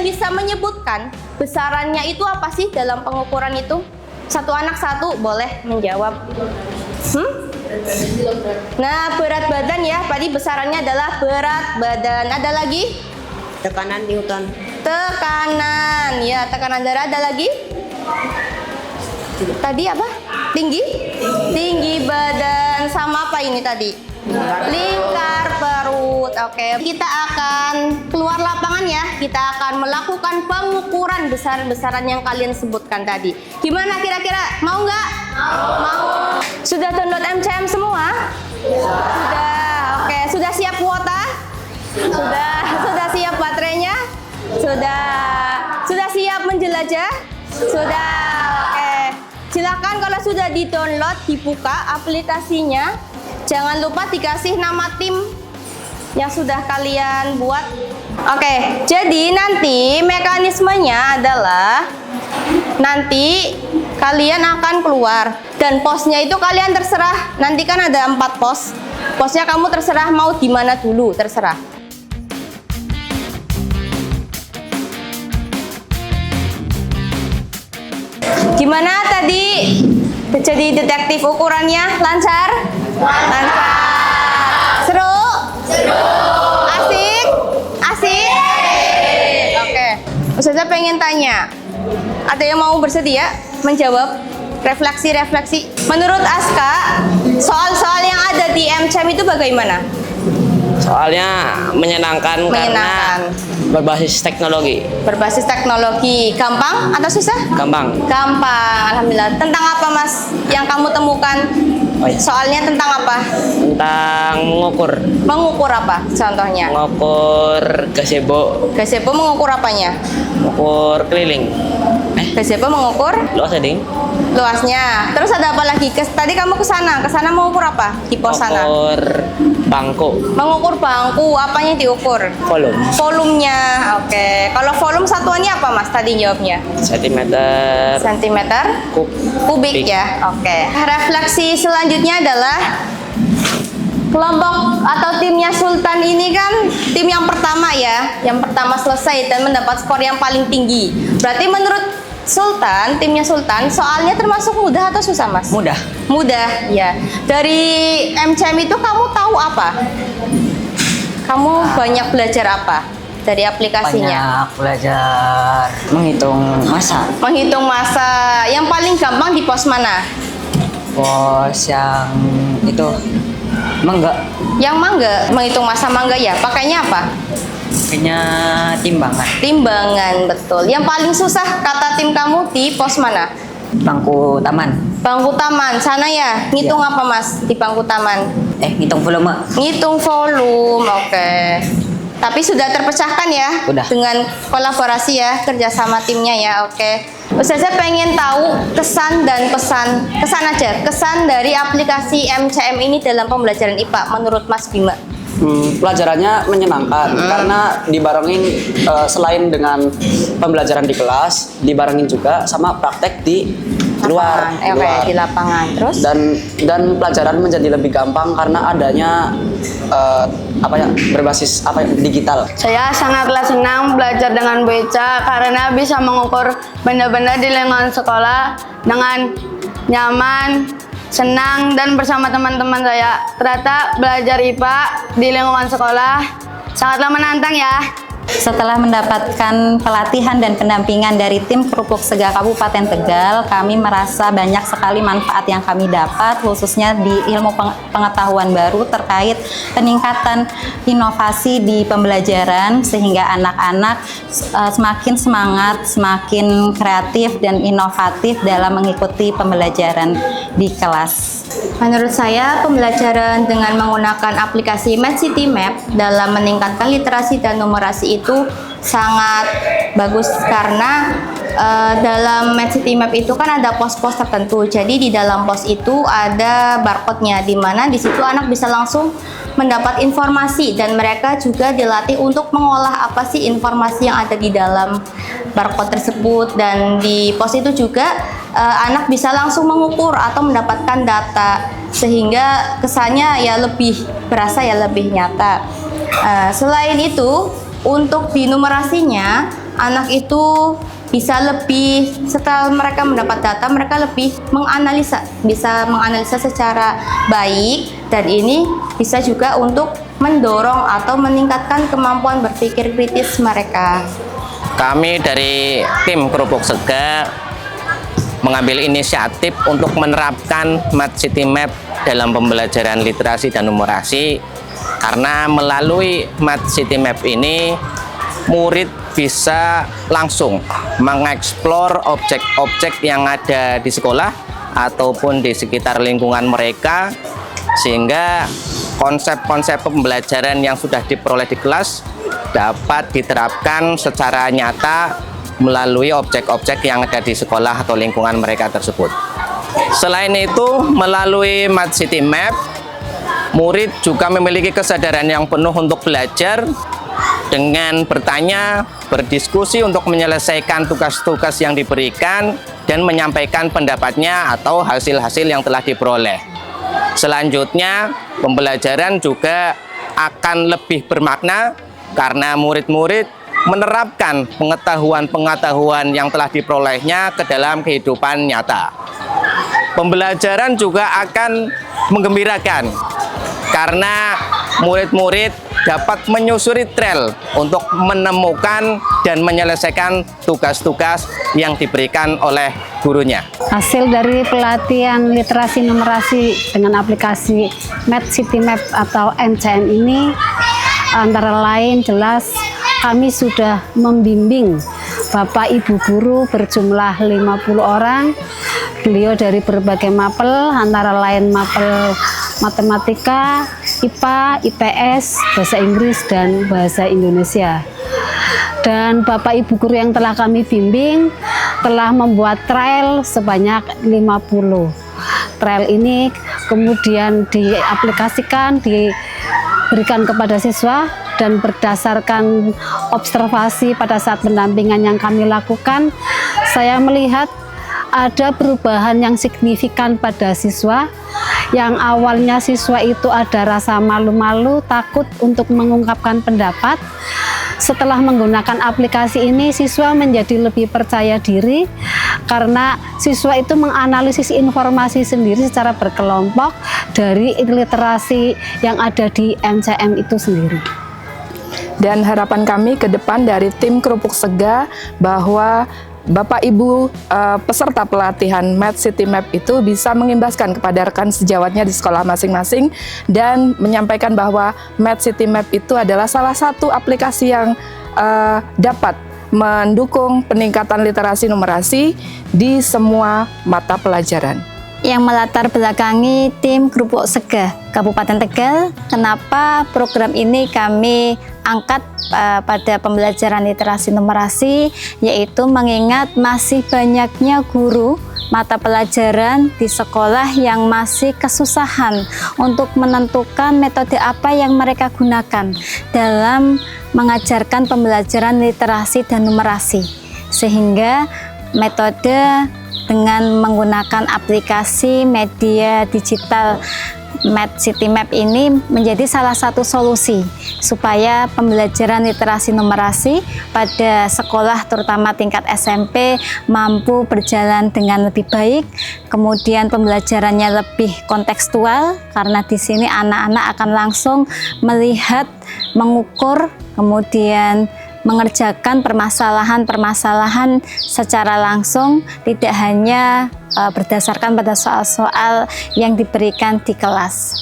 kalian bisa menyebutkan besarannya itu apa sih dalam pengukuran itu? Satu anak satu boleh menjawab. Nah, berat badan ya, tadi besarannya adalah berat badan. Ada lagi? Tekanan Newton. Tekanan, ya tekanan darah. Ada lagi? Tadi apa? Tinggi? Tinggi badan. Sama apa ini tadi? Lingkar perut. Oke, kita akan keluar lapangan ya. Kita akan melakukan pengukuran besar-besaran yang kalian sebutkan tadi. Gimana kira-kira? Mau nggak? Mau. Sudah download MCM semua? Sudah. Oke, sudah siap kuota? Sudah siap baterainya? Sudah siap menjelajah? Sudah. Oke. Silakan kalau sudah di-download, dibuka aplikasinya. Jangan lupa dikasih nama tim yang sudah kalian buat. Oke, jadi nanti mekanismenya adalah nanti kalian akan keluar dan posnya itu kalian terserah. Nanti kan ada 4 pos. Posnya kamu terserah mau di mana dulu, terserah. Gimana tadi jadi detektif ukurannya? Lancar? Lancar. Seru? Seru. Asik? Asik? Oke. Ustazah pengen tanya. Ada yang mau bersedia menjawab? Refleksi-refleksi. Menurut Aska, soal-soal yang ada di MCM itu bagaimana? Soalnya menyenangkan. Karena berbasis teknologi. Berbasis teknologi. Gampang atau susah? Gampang. Gampang, alhamdulillah. Tentang apa mas yang kamu temukan? Oh, iya. Soalnya tentang apa? Tentang mengukur. Mengukur apa contohnya? Mengukur gazebo. Gazebo mengukur apanya? Mengukur keliling. Gazebo mengukur Luas ding. luasnya. Terus ada apa lagi? Tadi kamu ke sana mengukur apa? Di pos sana. Mengukur bangku. Mengukur bangku, apanya diukur? Volume. Volumenya. Oke. Kalau volume satuannya apa mas? Tadi jawabnya? Sentimeter. Sentimeter? Kubik ya. Oke. Refleksi selanjutnya adalah kelompok atau timnya Sultan ini kan tim yang pertama ya, yang pertama selesai dan mendapat skor yang paling tinggi. Berarti menurut Sultan, timnya Sultan, soalnya termasuk mudah atau susah mas? Mudah. Mudah, ya. Dari MCM itu kamu tahu apa? Kamu banyak belajar apa dari aplikasinya? Banyak belajar menghitung masa. Menghitung masa. Yang paling gampang di pos mana? Pos yang itu mangga. Yang mangga, menghitung masa mangga ya. Pakainya apa? Kayaknya timbangan. Timbangan, betul. Yang paling susah kata tim kamu di pos mana? Bangku taman. Bangku taman, sana ya. Ngitung apa mas di bangku taman? Ngitung volume. Ngitung volume, oke. Tapi sudah terpecahkan ya? Sudah. Dengan kolaborasi ya, kerjasama timnya ya, oke. Ustazah pengen tahu kesan dan pesan, kesan dari aplikasi MCM ini dalam pembelajaran IPA menurut Mas Bima. Pelajarannya menyenangkan karena dibarengin selain dengan pembelajaran di kelas, dibarengin juga sama praktek di luar. Oke, di lapangan. Terus? Dan pelajaran menjadi lebih gampang karena adanya berbasis digital. Saya sangatlah senang belajar dengan beca karena bisa mengukur benda-benda di lingkungan sekolah dengan nyaman, senang, dan bersama teman-teman saya. Ternyata belajar IPA di lingkungan sekolah sangatlah menantang ya. Setelah mendapatkan pelatihan dan pendampingan dari tim Kerupuk Sega Kabupaten Tegal, kami merasa banyak sekali manfaat yang kami dapat, khususnya di ilmu pengetahuan baru terkait peningkatan inovasi di pembelajaran, sehingga anak-anak semakin semangat, semakin kreatif dan inovatif dalam mengikuti pembelajaran di kelas. Menurut saya, pembelajaran dengan menggunakan aplikasi MathCityMap dalam meningkatkan literasi dan numerasi itu sangat bagus karena dalam MathCityMap itu kan ada pos-pos tertentu. Jadi di dalam pos itu ada barcode-nya, di mana di situ anak bisa langsung mendapat informasi dan mereka juga dilatih untuk mengolah apa sih informasi yang ada di dalam barcode tersebut. Dan di pos itu juga anak bisa langsung mengukur atau mendapatkan data sehingga kesannya ya lebih berasa, ya lebih nyata. Selain itu, untuk di numerasinya anak itu bisa lebih, setelah mereka mendapat data, mereka lebih menganalisa, bisa menganalisa secara baik, dan ini bisa juga untuk mendorong atau meningkatkan kemampuan berpikir kritis mereka. Kami dari tim Kerupuk Sega mengambil inisiatif untuk menerapkan Math City Map dalam pembelajaran literasi dan numerasi, karena melalui Math City Map ini murid bisa langsung mengeksplor objek-objek yang ada di sekolah ataupun di sekitar lingkungan mereka, sehingga konsep-konsep pembelajaran yang sudah diperoleh di kelas dapat diterapkan secara nyata melalui objek-objek yang ada di sekolah atau lingkungan mereka tersebut. Selain itu, melalui Math City Map, murid juga memiliki kesadaran yang penuh untuk belajar dengan bertanya, berdiskusi untuk menyelesaikan tugas-tugas yang diberikan, dan menyampaikan pendapatnya atau hasil-hasil yang telah diperoleh. Selanjutnya, pembelajaran juga akan lebih bermakna karena murid-murid menerapkan pengetahuan-pengetahuan yang telah diperolehnya ke dalam kehidupan nyata. Pembelajaran juga akan menggembirakan karena murid-murid dapat menyusuri trail untuk menemukan dan menyelesaikan tugas-tugas yang diberikan oleh gurunya. Hasil dari pelatihan literasi numerasi dengan aplikasi Math City Map atau MCM ini antara lain jelas kami sudah membimbing Bapak Ibu guru berjumlah 50 orang. Beliau dari berbagai mapel, antara lain mapel matematika, IPA, IPS, bahasa Inggris, dan bahasa Indonesia. Dan Bapak Ibu guru yang telah kami bimbing telah membuat trial sebanyak 50. Trial ini kemudian diaplikasikan, diberikan kepada siswa, dan berdasarkan observasi pada saat pendampingan yang kami lakukan, saya melihat ada perubahan yang signifikan pada siswa. Yang awalnya siswa itu ada rasa malu-malu, takut untuk mengungkapkan pendapat. Setelah menggunakan aplikasi ini, siswa menjadi lebih percaya diri karena siswa itu menganalisis informasi sendiri secara berkelompok dari literasi yang ada di MCM itu sendiri. Dan harapan kami ke depan dari tim Kerupuk Sega bahwa Bapak Ibu peserta pelatihan Math City Map itu bisa mengimbaskan kepada rekan sejawatnya di sekolah masing-masing dan menyampaikan bahwa Math City Map itu adalah salah satu aplikasi yang dapat mendukung peningkatan literasi numerasi di semua mata pelajaran. Yang melatar belakangi tim Kerupuk Sega Kabupaten Tegal, kenapa program ini kami angkat pada pembelajaran literasi numerasi, yaitu mengingat masih banyaknya guru mata pelajaran di sekolah yang masih kesusahan untuk menentukan metode apa yang mereka gunakan dalam mengajarkan pembelajaran literasi dan numerasi, sehingga metode dengan menggunakan aplikasi media digital Math City Map ini menjadi salah satu solusi supaya pembelajaran literasi numerasi pada sekolah terutama tingkat SMP mampu berjalan dengan lebih baik, kemudian pembelajarannya lebih kontekstual karena di sini anak-anak akan langsung melihat, mengukur, kemudian mengerjakan permasalahan-permasalahan secara langsung, tidak hanya berdasarkan pada soal-soal yang diberikan di kelas.